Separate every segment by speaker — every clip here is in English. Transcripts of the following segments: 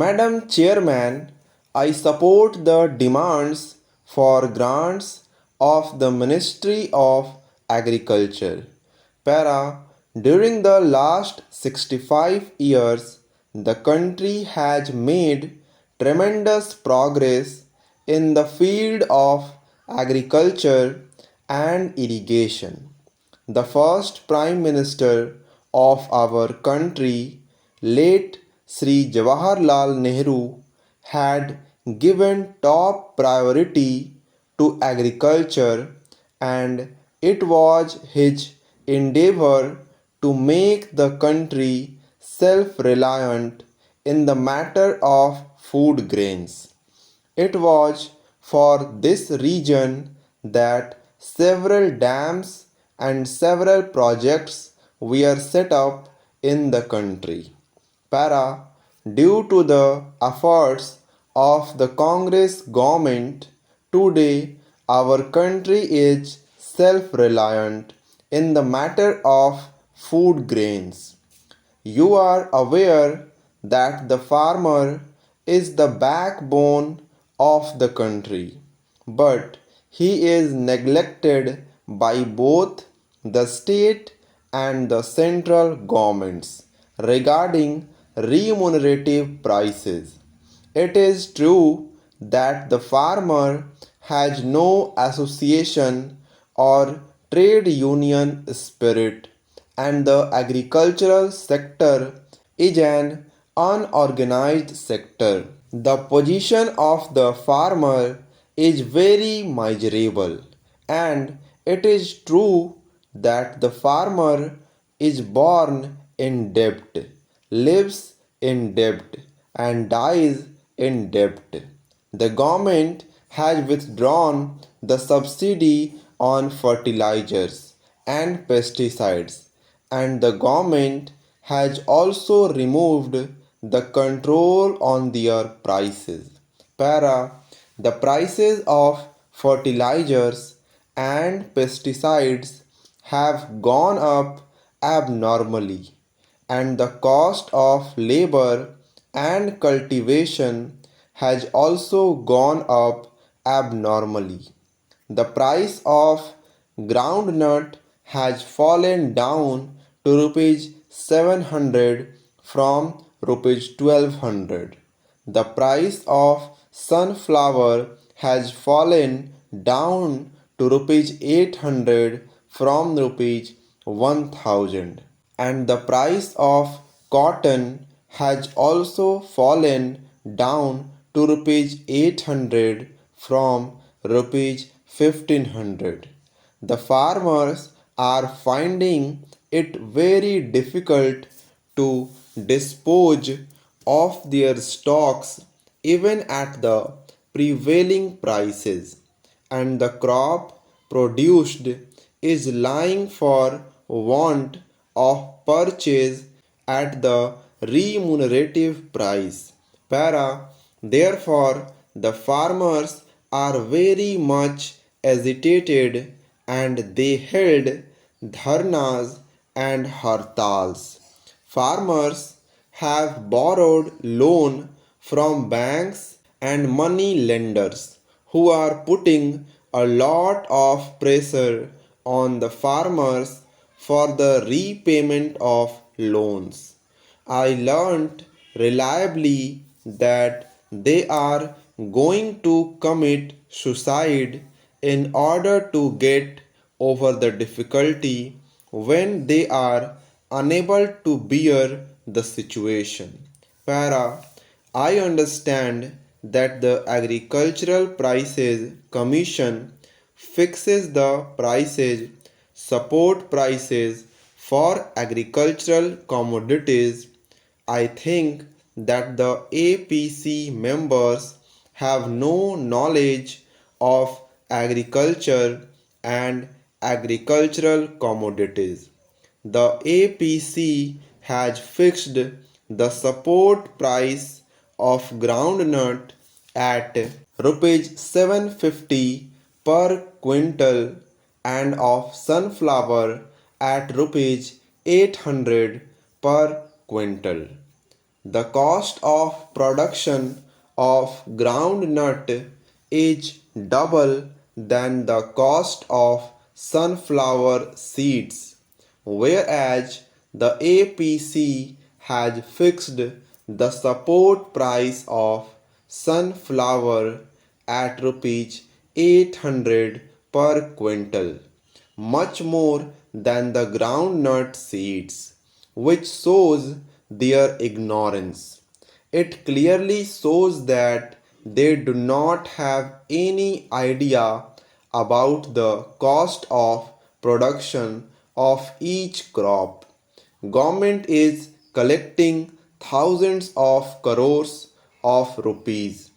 Speaker 1: Madam Chairman, I support the demands for grants of the Ministry of Agriculture. Para, during the last 65 years, the country has made tremendous progress in the field of agriculture and irrigation. The first Prime Minister of our country, late Sri Jawaharlal Nehru, had given top priority to agriculture, and it was his endeavor to make the country self-reliant in the matter of food grains. It was for this reason that several dams and several projects were set up in the country. Para, due to the efforts of the Congress government, today our country is self-reliant in the matter of food grains. You are aware that the farmer is the backbone of the country, but he is neglected by both the state and the central governments regarding remunerative prices. It is true that the farmer has no association or trade union spirit, and the agricultural sector is an unorganized sector. The position of the farmer is very miserable, and it is true that the farmer is born in debt, lives in debt, and dies in debt. The government has withdrawn the subsidy on fertilizers and pesticides, and the government has also removed the control on their prices. Para, the prices of fertilizers and pesticides have gone up abnormally, and the cost of labor and cultivation has also gone up abnormally. The price of groundnut has fallen down to rupees 700 from rupees 1200. The price of sunflower has fallen down to rupees 800 from rupees 1000, and the price of cotton has also fallen down to rupees 800 from rupees 1500. The farmers are finding it very difficult to dispose of their stocks even at the prevailing prices, and the crop produced is lying for want of purchase at the remunerative price. Para, therefore, the farmers are very much agitated, and they held dharnas and hartals. Farmers have borrowed loan from banks and money lenders who are putting a lot of pressure on the farmers for the repayment of loans. I learnt reliably that they are going to commit suicide in order to get over the difficulty when they are unable to bear the situation. Para, I understand that the Agricultural Prices Commission fixes the prices, support prices for agricultural commodities. I think that the APC members have no knowledge of agriculture and agricultural commodities. The APC has fixed the support price of groundnut at rupees 750 per quintal and of sunflower at rupees 800 per quintal. The cost of production of groundnut is double than the cost of sunflower seeds, whereas the APC has fixed the support price of sunflower at rupees 800 per quintal, much more than the groundnut seeds, which shows their ignorance. It clearly shows that they do not have any idea about the cost of production of each crop. Government is collecting thousands of crores of rupees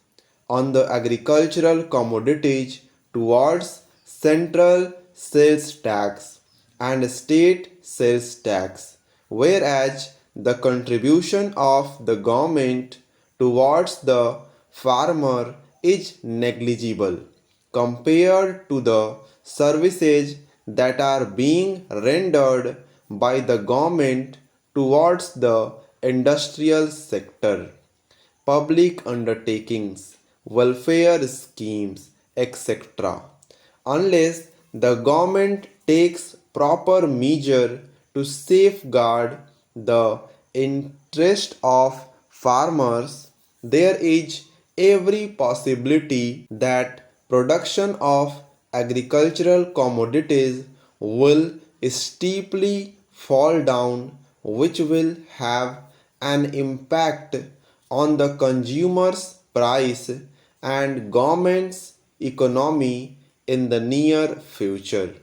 Speaker 1: on the agricultural commodities towards central sales tax and state sales tax, whereas the contribution of the government towards the farmer is negligible compared to the services that are being rendered by the government towards the industrial sector, public undertakings, welfare schemes, etc. Unless the government takes proper measure to safeguard the interest of farmers, there is every possibility that production of agricultural commodities will steeply fall down, which will have an impact on the consumer's price and government's economy in the near future.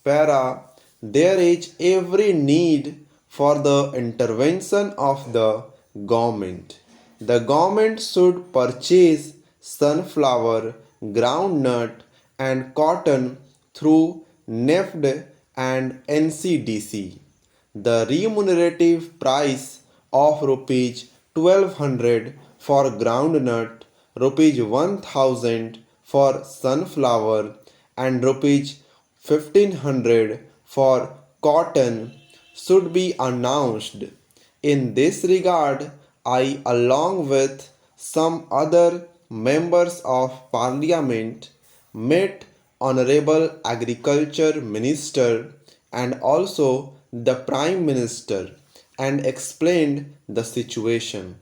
Speaker 1: There is every need for the intervention of the government. The government should purchase sunflower, groundnut, and cotton through NEFD and NCDC. The remunerative price of rupees 1200 for groundnut, rupees 1000 for sunflower, and rupees 1500 for cotton should be announced. In this regard, I, along with some other members of parliament, met Honorable Agriculture Minister and also the Prime Minister and explained the situation.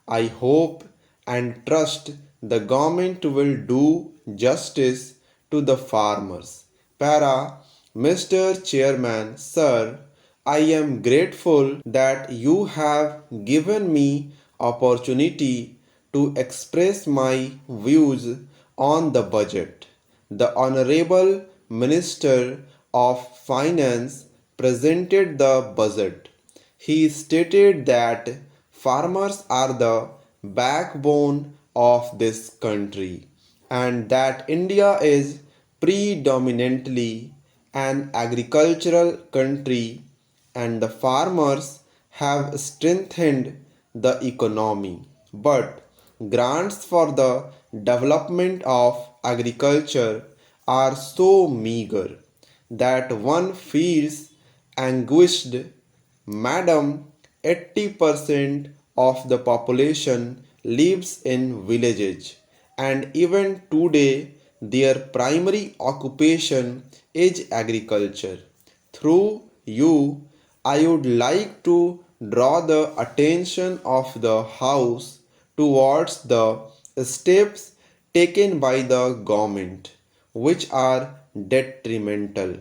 Speaker 1: I hope and trust the government will do justice to the farmers. Mr. Chairman, Sir, I am grateful that you have given me opportunity to express my views on the budget. The Honorable Minister of Finance presented the budget. He stated that farmers are the backbone of this country and that India is predominantly an agricultural country and the farmers have strengthened the economy. But grants for the development of agriculture are so meager that one feels anguished. Madam, 80% of the population lives in villages, and even today their primary occupation is agriculture. Through you, I would like to draw the attention of the House towards the steps taken by the government, which are detrimental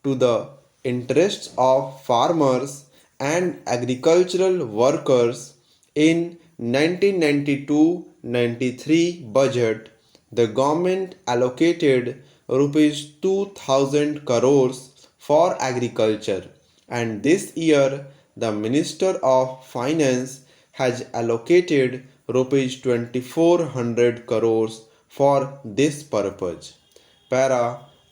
Speaker 1: to the interests of farmers and agricultural workers. In 1992-93 budget, the government allocated rupees 2000 crores for agriculture, and this year the Minister of Finance has allocated rupees 2400 crores for this purpose.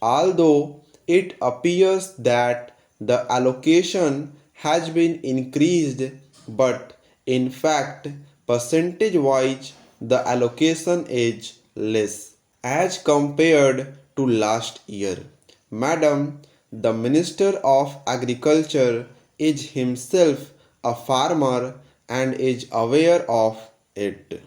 Speaker 1: Although it appears that the allocation has been increased, but in fact, percentage wise, the allocation is less as compared to last year. Madam, the Minister of Agriculture is himself a farmer and is aware of it.